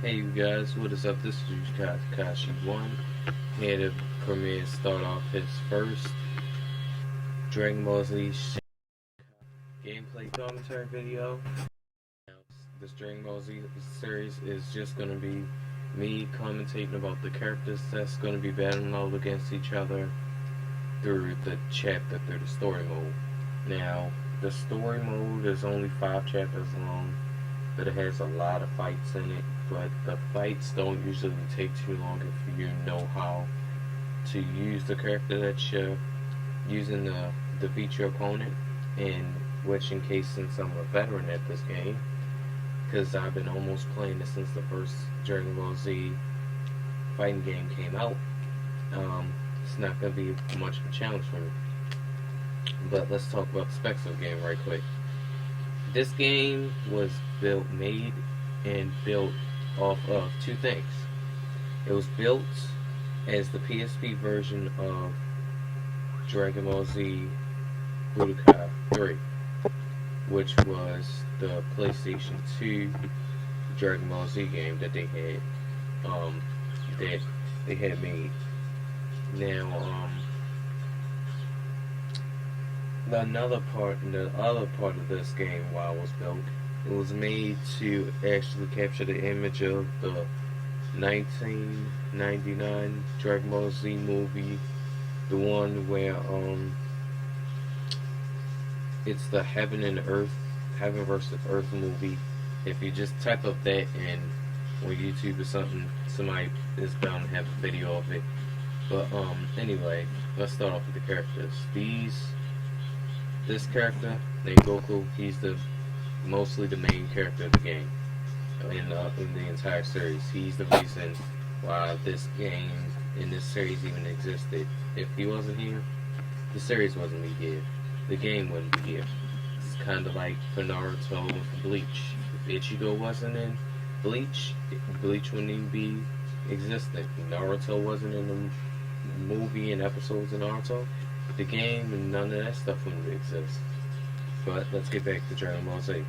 Hey you guys, what is up? This is Kashi1 here to start off his first Dragon Ball Z Shin gameplay commentary video. Now, this Dragon Ball Z series is just going to be me commentating about the characters that's going to be battling out against each other through through the story mode. Now, the story mode is only 5 chapters long, but it has a lot of fights in it. But the fights don't usually take too long if you know how to use the character that you're using to defeat your opponent. And which, in case since I'm a veteran at this game, because I've been almost playing it since the first Dragon Ball Z fighting game came out, it's not going to be much of a challenge for me. But let's talk about the specs of the game right quick. This game was made and built off of two things. It was built as the PSP version of Dragon Ball Z Budokai 3, which was the PlayStation 2 Dragon Ball Z game that they had made. Now, the other part of this game, while it was built, it was made to actually capture the image of the 1999 Dragon Ball Z movie, the one where it's the Heaven versus Earth movie. If you just type up that in on YouTube or something, somebody is bound to have a video of it. But anyway, let's start off with the characters. This character named Goku, he's mostly the main character of the game in the entire series. He's the reason why this game in this series even existed. If he wasn't here, the series wasn't be here. The game wouldn't be here. It's kind of like for Naruto and for Bleach. If Ichigo wasn't in Bleach, Bleach wouldn't even be existent. Naruto wasn't in the movie and episodes of Naruto, the game and none of that stuff wouldn't exist. But let's get back to Dragon Ball Z.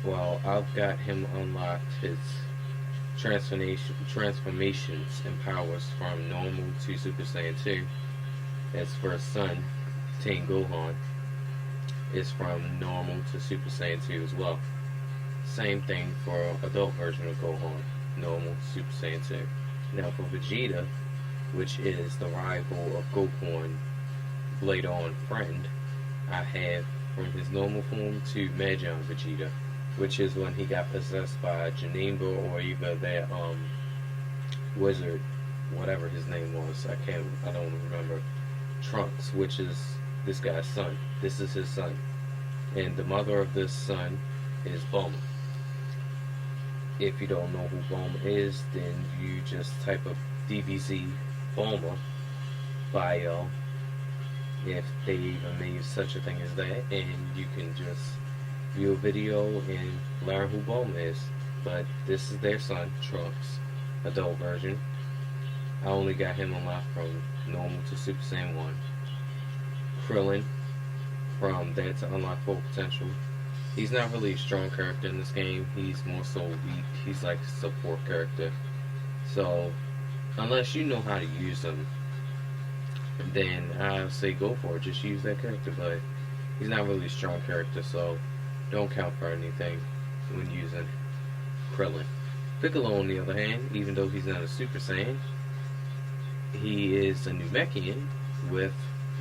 Well, I've got him unlocked his transformations and powers from normal to Super Saiyan 2. As for his son, Teen Gohan, is from normal to Super Saiyan 2 as well. Same thing for adult version of Gohan, normal to Super Saiyan 2. Now for Vegeta, which is the rival of Goku and later on friend, I have from his normal form to Majin Vegeta, which is when he got possessed by Janemba or either that wizard, whatever his name was. I don't remember. Trunks, which is this guy's son. This is his son, and the mother of this son is Bulma. If you don't know who Bulma is, then you just type up DBZ Bulma bio, if they even made such a thing as that, and you can just view a video and learn who Bulma is. But this is their son, Trunks, adult version. I only got him unlocked from normal to Super Saiyan 1. Krillin, from that to unlock full potential. He's not really a strong character in this game. He's more so weak. He's like a support character. So, unless you know how to use him, then I say go for it. Just use that character. But he's not really a strong character, so don't count for anything when using Krillin. Piccolo, on the other hand, even though he's not a Super Saiyan, he is a Namekian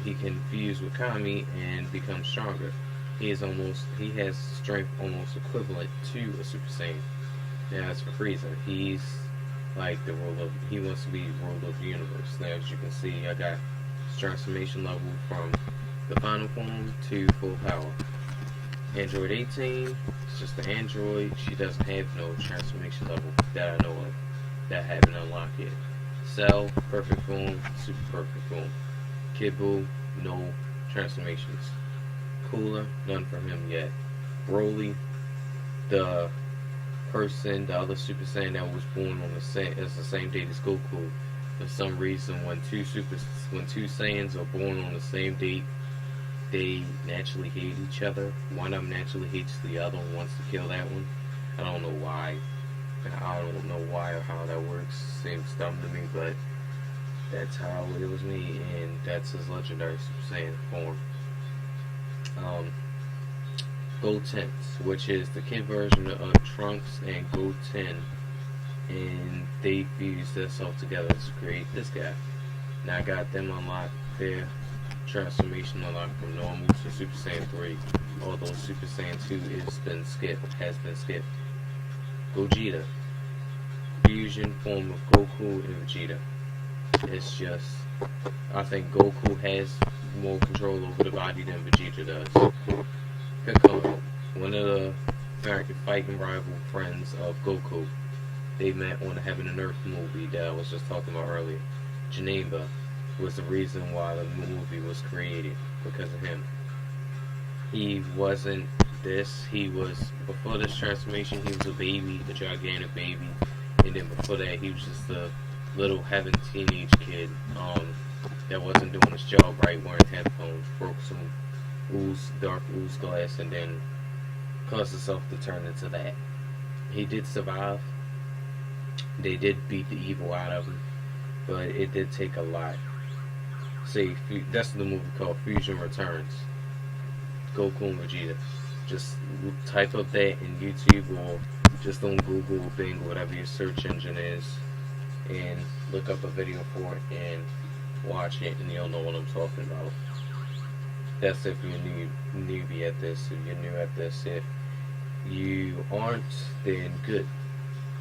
he can fuse with Kami and become stronger. He has strength almost equivalent to a Super Saiyan. Now as for Frieza, he's like he wants to be ruler of the universe. Now as you can see, I got his transformation level from the final form to full power. Android 18, it's just an android. She doesn't have no transformation level that I know of, that I haven't unlocked yet. Cell, perfect form, super perfect form. Kid Buu, no transformations. Cooler, none from him yet. Broly, the other Super Saiyan that was born on the same date as Goku. For some reason, when two Saiyans are born on the same date, they naturally hate each other. One of them naturally hates the other and wants to kill that one. I don't know why. I don't know why or how that works. Seems dumb to me, but that's how it was made, and that's his legendary Super Saiyan form. Um, Gotenks, which is the kid version of Trunks and Goten, and they fused themselves together to create this guy. Now I got them unlocked. Their transformation unlocked from normal to Super Saiyan 3, although Super Saiyan 2 has been skipped. Gogeta, fusion form of Goku and Vegeta. It's just, I think Goku has more control over the body than Vegeta does. Piccolo, one of the fighting rival friends of Goku. They met on the Heaven and Earth movie that I was just talking about earlier. Janemba was the reason why the movie was created, because of him. He wasn't this. He was, before this transformation, he was a baby, a gigantic baby. And then before that, he was just a little heaven teenage kid that wasn't doing his job right, wearing headphones, broke some dark ooze glass, and then caused himself to turn into that. He did survive. They did beat the evil out of him, but it did take a lot. See, that's the movie called Fusion Returns. Goku and Vegeta. Just type up that in YouTube, or just on Google, Bing, whatever your search engine is, and look up a video for it and watch it, and you'll know what I'm talking about. That's if you're newbie at this. If you're new at this, if you aren't, then good.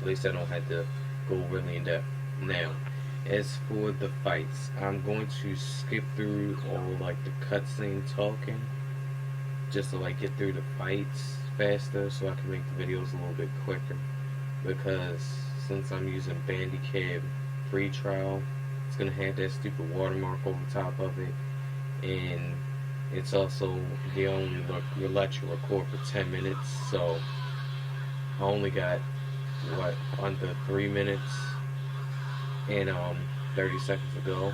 At least I don't have to go really in depth. Now, as for the fights, I'm going to skip through all like the cutscene talking, just to like get through the fights faster, so I can make the videos a little bit quicker. Because since I'm using Bandicam free trial, it's gonna have that stupid watermark over top of it, and it's also they only let you record for 10 minutes, so I only got under 3 minutes and 30 seconds to go.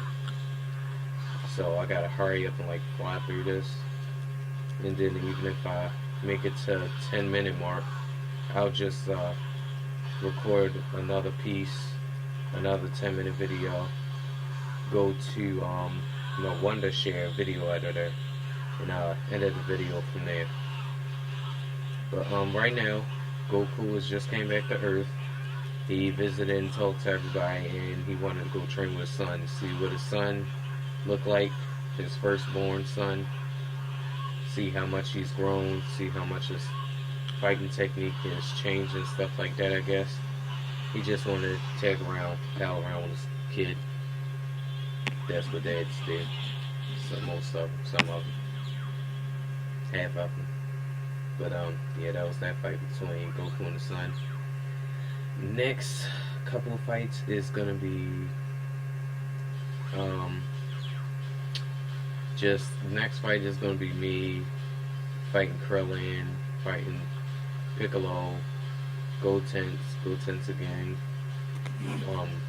So I gotta hurry up and like fly through this. And then even if I make it to 10-minute mark, I'll just record another piece, another 10-minute video, go to my Wondershare video editor, and edit the video from there. But right now, Goku has just came back to Earth. He visited and talked to everybody, and he wanted to go train with his son, see what his son looked like, his firstborn son, see how much he's grown, see how much his fighting technique has changed and stuff like that, I guess. He just wanted to tag around, pal around with his kid. That's what dads did. Most of them, some of them. Half of them. But yeah, that was that fight between Goku and the son. Next couple of fights is gonna be just next fight is gonna be me fighting Krillin, fighting Piccolo, Gotenks again,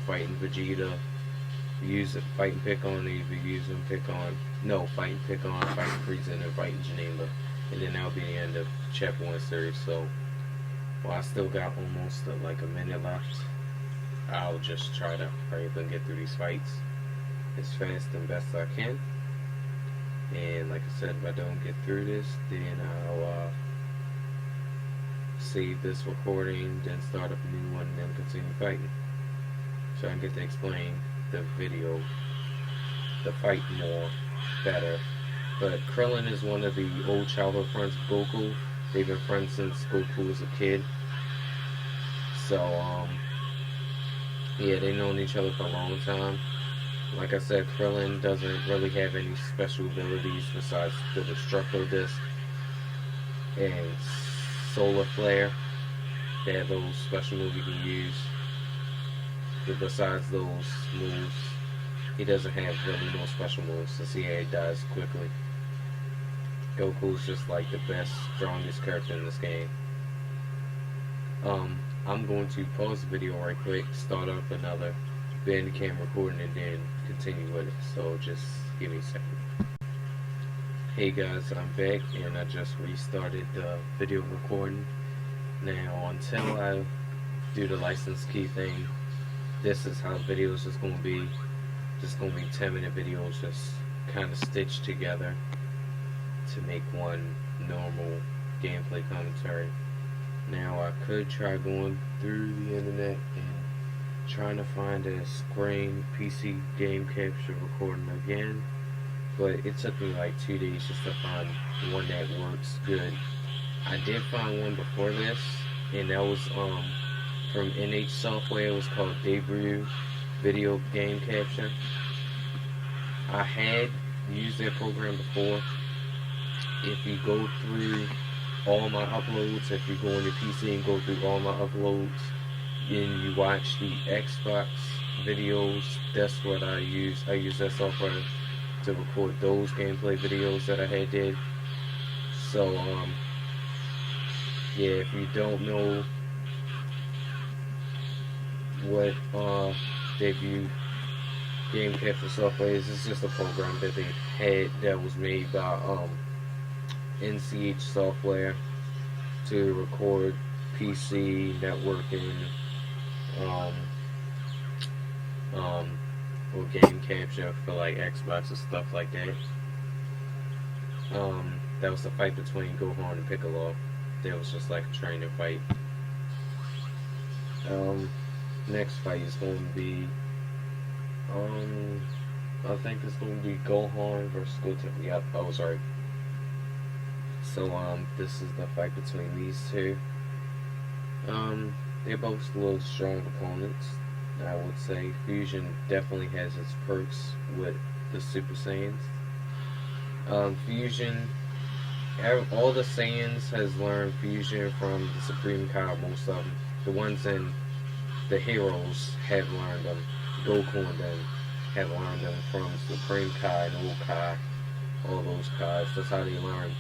fighting Vegeta, fighting Piccon, fighting Frieza, and then fighting Janemba. And then that'll be the end of chapter 1 series. So, while I still got almost like a minute left, I'll just try to hurry up and get through these fights as fast and best I can. And like I said, if I don't get through this, then I'll save this recording, then start up a new one, and then continue fighting. So I can get to explain the fight more better. But Krillin is one of the old childhood friends of Goku. They've been friends since Goku was a kid. So, yeah, they've known each other for a long time. Like I said, Krillin doesn't really have any special abilities besides the Destructo Disc and Solar Flare. They have those special moves you can use. But besides those moves, he doesn't have really no special moves since he dies quickly. Goku's just like the best, strongest character in this game. I'm going to pause the video right quick, start up another Bandicam recording, and then continue with it. So just give me a second. Hey guys, I'm back, and I just restarted the video recording. Now, until I do the license key thing. This is how videos is going to be. Just going to be 10-minute videos just kind of stitched together to make one normal gameplay commentary. Now I could try going through the internet and trying to find a screen PC game capture recording again, but it took me like 2 days just to find one that works good. I did find one before this, and that was from NH Software. It was called Debut Video Game Capture. I had used that program before. If you go through all my uploads, if you go on your PC and go through all my uploads, and you watch the Xbox videos, that's what I use. I use that software to record those gameplay videos that I had did. So, yeah, if you don't know what Debut Game Capture software is, it's just a program that they had that was made by NCH Software to record PC networking, or game capture for like Xbox and stuff like that. That was the fight between Gohan and Piccolo. That was just like a training fight. Next fight is going to be, I think it's going to be Gohan versus Goten. Yep, I was right. So, this is the fight between these two. They're both a little strong opponents. I would say Fusion definitely has its perks with the Super Saiyans. Fusion, all the Saiyans has learned Fusion from the Supreme Kai, most of them. The ones in the heroes have learned them. Goku and them have learned them from Supreme Kai and Old Kai. All those Kais, that's how they learned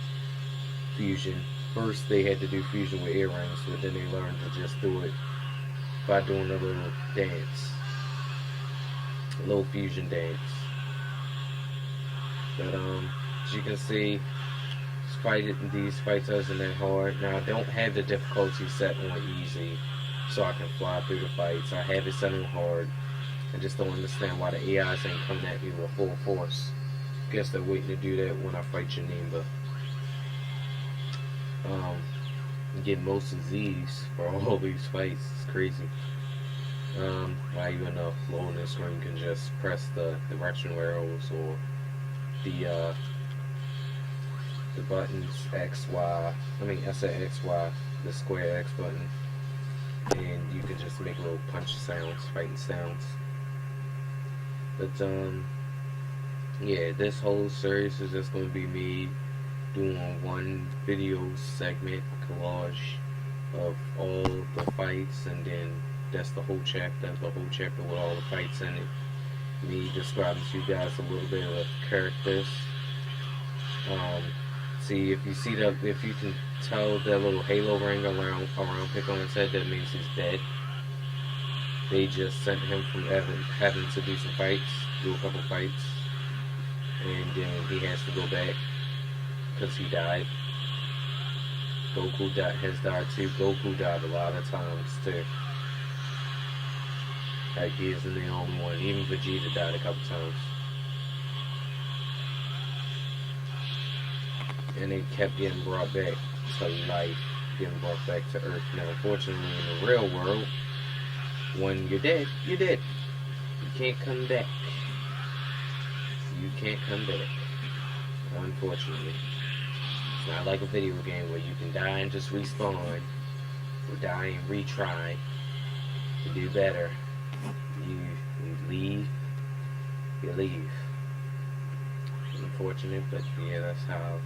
Fusion. First they had to do Fusion with earrings, but then they learned to just do it by doing a little dance. A little fusion dance. But as you can see, these fights isn't that hard. Now I don't have the difficulty set on easy, so I can fly through the fights. I have it set on hard. I just don't understand why the AIs ain't coming at me with full force. Guess they're waiting to do that when I fight Janemba. Get most of these for all these fights. It's crazy. While you in a lowness where you can just press the directional arrows or the buttons X, Y. I said X, Y, the square X button, and you can just make little punch sounds, fighting sounds. But yeah, this whole series is just going to be me doing one video segment collage of all the fights, and then that's the whole chapter with all the fights in it. Me describing to you guys a little bit of the characters. See, if you can tell that little halo ring around Piccolo's head, that means he's dead. They just sent him from having to do some fights, do a couple fights, and then he has to go back because he died. Goku has died too. Goku died a lot of times too. Like, he isn't the only one. Even Vegeta died a couple times. And they kept getting brought back to life, getting brought back to Earth. Now, unfortunately, in the real world, when you're dead, you're dead. You can't come back. You can't come back. Unfortunately. It's not like a video game where you can die and just respawn, or die and retry to do better. You leave, you leave. Unfortunate, but yeah, that's how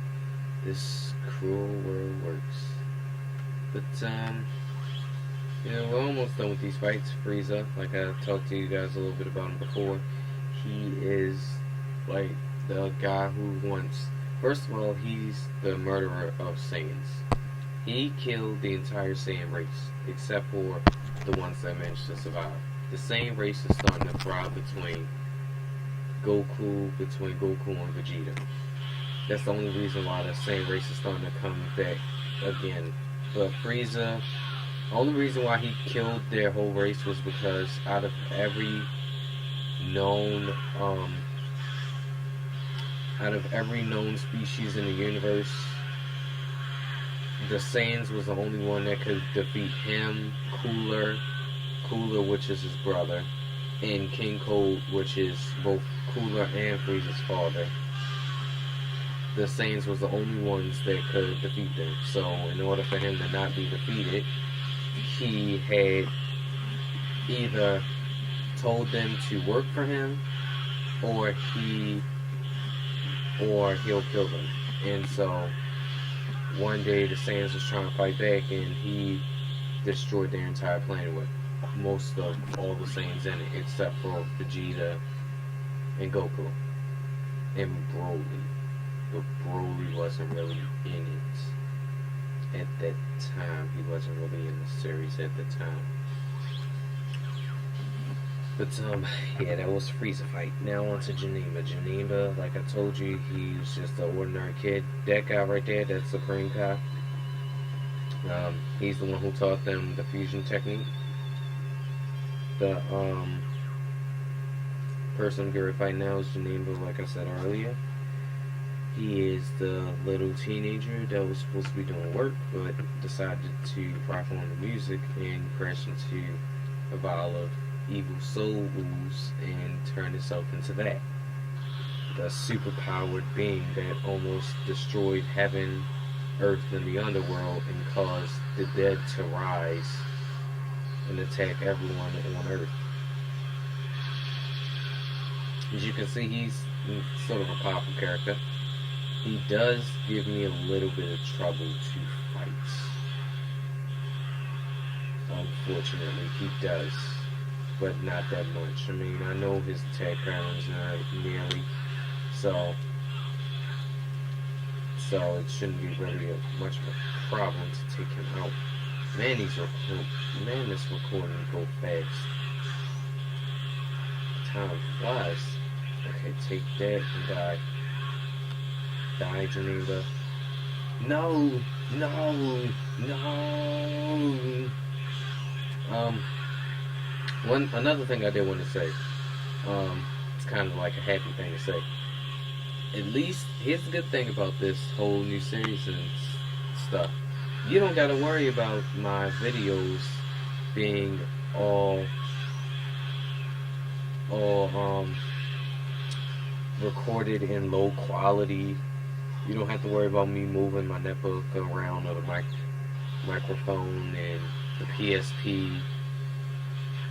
this cruel world works. But we're almost done with these fights. Frieza, like I talked to you guys a little bit about him before, he is like the guy who wants. First of all, he's the murderer of Saiyans. He killed the entire Saiyan race, except for the ones that managed to survive. The Saiyan race is starting to thrive between Goku and Vegeta. That's the only reason why the Saiyan race is starting to come back again. But Frieza, Only reason why he killed their whole race was because out of every known species in the universe, the Saiyans was the only one that could defeat him, Cooler, which is his brother, and King Cold, which is both Cooler and Frieza's father. The Saiyans was the only ones that could defeat them. So in order for him to not be defeated, he had either told them to work for him, or he'll kill them. And so one day the Saiyans was trying to fight back, and he destroyed their entire planet with most of all the Saiyans in it, except for Vegeta and Goku and Broly. But Broly wasn't really in it at that time. He wasn't really in the series at the time. But yeah, that was Frieza fight. Now on to Janemba. Janemba, like I told you, he's just an ordinary kid. That guy right there, that's Supreme Kai. He's the one who taught them the fusion technique. The person I'm going to fight now is Janemba, like I said earlier. He is the little teenager that was supposed to be doing work, but decided to profit on the music and crash into a vial of evil soul ooze and turn itself into that. The super-powered being that almost destroyed heaven, earth, and the underworld and caused the dead to rise and attack everyone on earth. As you can see, he's sort of a powerful character. He does give me a little bit of trouble to fight. Unfortunately, he does. But not that much. I mean, I know his attack patterns not nearly, so it shouldn't be really much of a problem to take him out. Man, this recording go fast. Time flies. Okay, take that and die. Die, Janemba. No! Another thing I did want to say, it's kind of like a happy thing to say. At least, here's the good thing about this whole new series and stuff. You don't gotta worry about my videos being all recorded in low quality. You don't have to worry about me moving my netbook around, or the microphone and the PSP,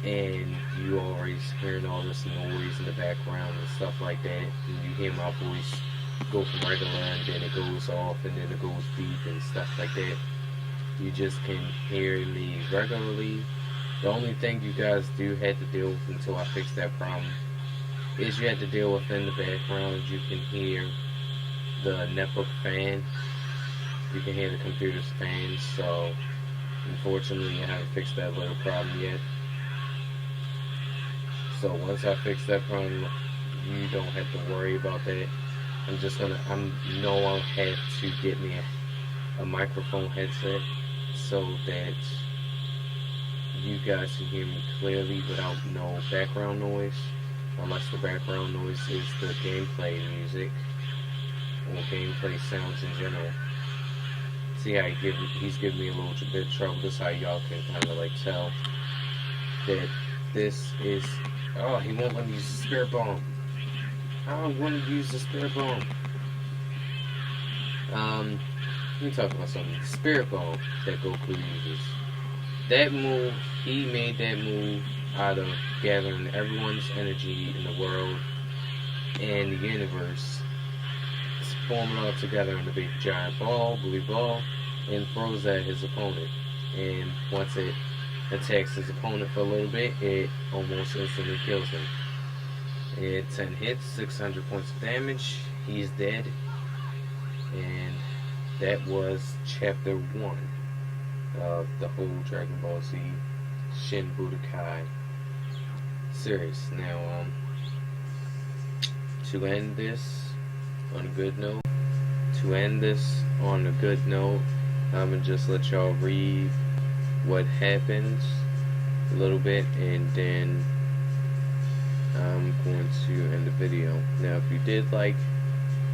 and you always hearing all this noise in the background and stuff like that, and you hear my voice go from regular and then it goes off and then it goes deep and stuff like that. You just can hear me regularly. The only thing you guys do have to deal with until I fix that problem is you have to deal with in the background. You can hear the netbook fan. You can hear the computer's fan. So unfortunately I haven't fixed that little problem yet. So once I fix that problem, you don't have to worry about that. I'll have to get me a microphone headset so that you guys can hear me clearly without no background noise, unless the background noise is the gameplay music or gameplay sounds in general. See how he's giving me a little bit of trouble. This is how y'all can kind of like tell that this is. Oh, he won't let me use the spirit bomb. I don't want to use the spirit bomb. Let me talk about something. The spirit bomb that Goku uses. That move, he made that move out of gathering everyone's energy in the world and the universe, form it all together in a big giant blue ball, and throws at his opponent. And once it attacks his opponent for a little bit, it almost instantly kills him. It 10 hits, 600 points of damage. He's dead. And that was chapter 1 of the whole Dragon Ball Z Shin Budokai series. Now, to end this on a good note, I'm gonna just let y'all read what happens a little bit, and then I'm going to end the video. Now, if you did like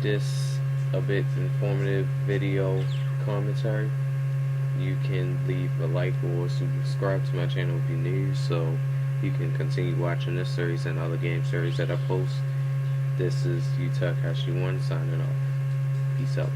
this a bit informative video commentary, you can leave a like or subscribe to my channel if you're new, so you can continue watching this series and other game series that I post. This is Utakashi1 signing off. Peace out.